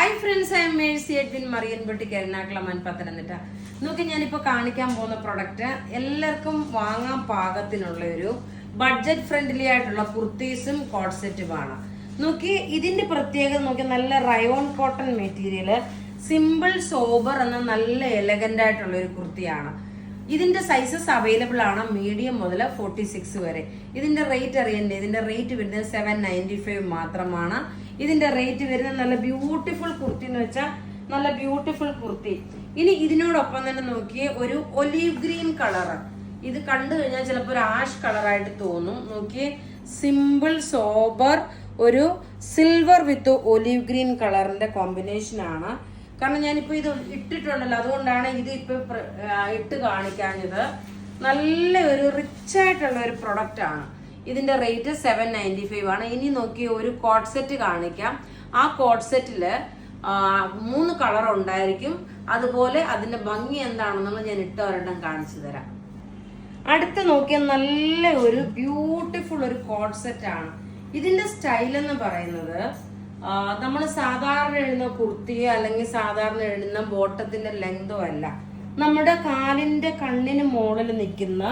Hi friends, I M Mercy Edwin marine boutique Ernakulam Pathanamthitta. നോക്കി, ഞാനിപ്പോൾ കാണിക്കാൻ പോകുന്ന പ്രൊഡക്റ്റ് എല്ലാവർക്കും വാങ്ങാൻ പാകത്തിനുള്ള ഒരു ബഡ്ജറ്റ് ഫ്രണ്ട്ലി ആയിട്ടുള്ള കുർത്തീസും കോഡ് സെറ്റുമാണ്. നോക്കി, ഇതിന്റെ പ്രത്യേകത നോക്കി, നല്ല rayon cotton material, simple sober എന്ന നല്ല എലഗന്റ് ആയിട്ടുള്ള ഒരു കുർത്തിയാണ്. ഇതിന്റെ സൈസസ് അവൈലബിൾ ആണ് മീഡിയം മുതൽ 46 വരെ. ഇതിന്റെ റേറ്റ് അറിയണ്ടേ? ഇതിന്റെ റേറ്റ് വരുന്നത് 795 മാത്രമാണ്. ഇതിന്റെ റേറ്റ് വരുന്നത് നല്ല ബ്യൂട്ടിഫുൾ കുർത്തി എന്ന് വെച്ചാൽ നല്ല ബ്യൂട്ടിഫുൾ കുർത്തി. ഇനി ഇതിനോടൊപ്പം തന്നെ നോക്കിയേ, ഒരു ഒലീവ് ഗ്രീൻ കളർ. ഇത് കണ്ടു കഴിഞ്ഞാൽ ചിലപ്പോൾ ഒരു ആഷ് കളറായിട്ട് തോന്നും. നോക്കിയേ, സിമ്പിൾ സോബർ ഒരു സിൽവർ വിത്ത് ഒലീവ് ഗ്രീൻ കളറിന്റെ കോമ്പിനേഷൻ ആണ്. കാരണം ഞാനിപ്പോ ഇത് ഇട്ടിട്ടുണ്ടല്ലോ, അതുകൊണ്ടാണ് ഇത് ഇപ്പൊ ഇട്ട് കാണിക്കാഞ്ഞത്. നല്ല ഒരു റിച്ച് ആയിട്ടുള്ള ഒരു പ്രൊഡക്റ്റ് ആണ്. ഇതിന്റെ റേറ്റ് 795 ആണ്. ഇനി നോക്കി, ഒരു കോഡ് സെറ്റ് കാണിക്കാം. ആ കോഡ് സെറ്റില് 3 കളർ ഉണ്ടായിരിക്കും. അതുപോലെ അതിന്റെ ഭംഗി എന്താണെന്നുള്ള ഞാൻ ഇട്ട് ഒരെണ്ണം കാണിച്ചു തരാം. അടുത്ത നോക്കിയാൽ നല്ല ഒരു ബ്യൂട്ടിഫുൾ ഒരു കോഡ് സെറ്റ് ആണ്. ഇതിന്റെ സ്റ്റൈൽ എന്ന് പറയുന്നത് നമ്മൾ സാധാരണ എഴുതുന്ന കുർത്തിയോ അല്ലെങ്കിൽ സാധാരണ എഴുതുന്ന ബോട്ടത്തിന്റെ ലെങ്തോ അല്ല, നമ്മുടെ കാലിന്റെ കണ്ണിന് മുകളിൽ നിൽക്കുന്ന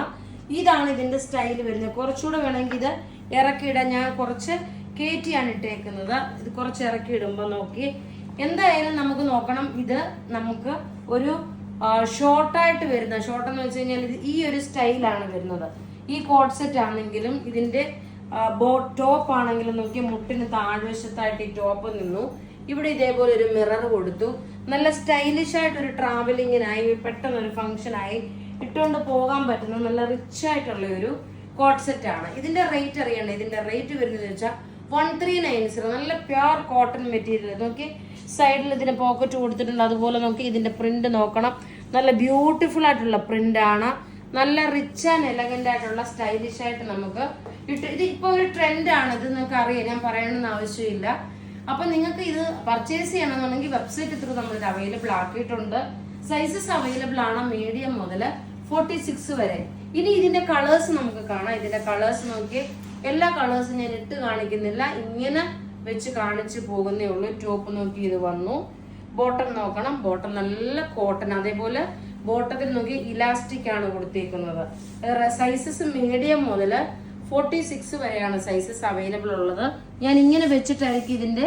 ഇതാണ് ഇതിന്റെ സ്റ്റൈൽ വരുന്നത്. കുറച്ചുകൂടെ വേണമെങ്കിൽ ഇത് ഇറക്കിയിടാൻ. ഞാൻ കുറച്ച് കയറ്റിയാണ് ഇട്ടേക്കുന്നത്. ഇത് കുറച്ച് ഇറക്കി ഇടുമ്പോൾ നോക്കി, എന്തായാലും നമുക്ക് നോക്കണം. ഇത് നമുക്ക് ഒരു ഷോർട്ടായിട്ട് വരുന്ന, ഷോർട്ട് എന്ന് വെച്ച് കഴിഞ്ഞാൽ ഇത് ഈ ഒരു സ്റ്റൈലാണ് വരുന്നത്. ഈ കോഡ് സെറ്റ് ആണെങ്കിലും ഇതിന്റെ ടോപ്പ് ആണെങ്കിലും നോക്കി, മുട്ടിന് താഴ്വശത്തായിട്ട് ഈ ടോപ്പ് നിന്നു. ഇവിടെ ഇതേപോലെ ഒരു മിറർ കൊടുത്തു. നല്ല സ്റ്റൈലിഷ് ആയിട്ട് ഒരു ട്രാവലിങ്ങിനായി, പെട്ടെന്ന് ഒരു ഫംഗ്ഷനായി ഇട്ടുകൊണ്ട് പോകാൻ പറ്റുന്ന നല്ല റിച്ച് ആയിട്ടുള്ള ഒരു കോഡ് സെറ്റ് ആണ്. ഇതിന്റെ റേറ്റ് അറിയണ്ടേ? ഇതിന്റെ റേറ്റ് വരുന്നത് വെച്ചാൽ 1390. നല്ല പ്യുർ കോട്ടൺ മെറ്റീരിയൽ. നോക്കി, സൈഡിൽ ഇതിന് പോക്കറ്റ് കൊടുത്തിട്ടുണ്ട്. അതുപോലെ നോക്കി, ഇതിന്റെ പ്രിന്റ് നോക്കണം. നല്ല ബ്യൂട്ടിഫുൾ ആയിട്ടുള്ള പ്രിന്റ് ആണ്. നല്ല റിച്ച് ആൻഡ് എലഗന്റ് ആയിട്ടുള്ള സ്റ്റൈലിഷ് ആയിട്ട് നമുക്ക് ഇത് ഇപ്പൊ ഒരു ട്രെൻഡ് ആണ്. ഇത് നിങ്ങൾക്ക് അറിയാം, ഞാൻ പറയണമെന്ന് ആവശ്യമില്ല. അപ്പൊ നിങ്ങൾക്ക് ഇത് പർച്ചേസ് ചെയ്യണമെന്നുണ്ടെങ്കിൽ വെബ്സൈറ്റ് ത്രൂ നമ്മൾ ഇത് അവൈലബിൾ ആക്കിയിട്ടുണ്ട്. സൈസസ് അവൈലബിൾ ആണ് മീഡിയം മുതൽ 46 വരെ. ഇനി ഇതിന്റെ കളേഴ്സ് നമുക്ക് കാണാം. ഇതിന്റെ കളേഴ്സ് നോക്കി, എല്ലാ കളേഴ്സും ഞാൻ ഇട്ട് കാണിക്കുന്നില്ല, ഇങ്ങനെ വെച്ച് കാണിച്ചു പോകുന്നേ ഉള്ളൂ. ടോപ്പ് നോക്കി ഇത് വന്നു. ബോട്ടം നോക്കണം. ബോട്ടം നല്ല കോട്ടൺ. അതേപോലെ ബോട്ടത്തിൽ നോക്കി ഇലാസ്റ്റിക് ആണ് കൊടുത്തേക്കുന്നത്. സൈസസ് മീഡിയം മുതൽ 46 വരെയാണ് സൈസസ് അവൈലബിൾ ഉള്ളത്. ഞാൻ ഇങ്ങനെ വെച്ചിട്ടായിരിക്കും ഇതിന്റെ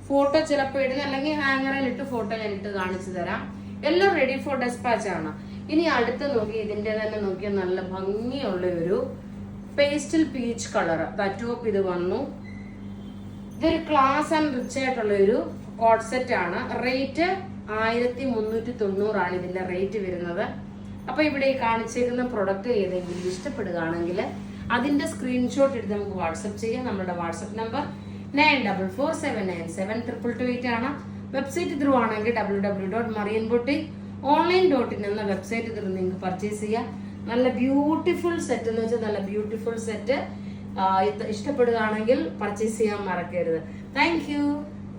ഫോട്ടോ ചിലപ്പോൾ ഇടുന്നത്, അല്ലെങ്കിൽ ഹാങ്ങറിൽ ഇട്ട് ഫോട്ടോ ഞാൻ ഇട്ട് കാണിച്ചു തരാം. എല്ലാം റെഡി ഫോർ ഡെസ്പാച്ച് ആണ്. ഇനി അടുത്ത് നോക്കി, ഇതിന്റെ തന്നെ നോക്കിയ നല്ല ഭംഗിയുള്ള ഒരു പേസ്റ്റൽ പീച്ച് കളർ ടോപ്പ് ഇത് വന്നു. ഇതൊരു ക്ലാസ് ആൻഡ് റിച്ച് ആയിട്ടുള്ള ഒരു കോഡ് സെറ്റ് ആണ്. റേറ്റ് 1390 ആണ് ഇതിന്റെ റേറ്റ് വരുന്നത്. അപ്പൊ ഇവിടെ ഈ കാണിച്ചേക്കുന്ന പ്രൊഡക്റ്റ് ഏതെങ്കിലും ഇഷ്ടപ്പെടുകയാണെങ്കിൽ അതിന്റെ സ്ക്രീൻഷോട്ട് എടുത്ത് നമുക്ക് വാട്സപ്പ് ചെയ്യാം. നമ്മുടെ വാട്സപ്പ് നമ്പർ 9447972228 ആണ്. വെബ്സൈറ്റ് ത്രൂ ആണെങ്കിൽ www.marianboutique.online.in എന്ന വെബ്സൈറ്റ് ത്രൂ നിങ്ങൾക്ക് പർച്ചേസ് ചെയ്യാം. നല്ല ബ്യൂട്ടിഫുൾ സെറ്റ് എന്ന് വെച്ചാൽ നല്ല ബ്യൂട്ടിഫുൾ സെറ്റ് ഇഷ്ടപ്പെടുകയാണെങ്കിൽ പർച്ചേസ് ചെയ്യാൻ മറക്കരുത്. Thank you.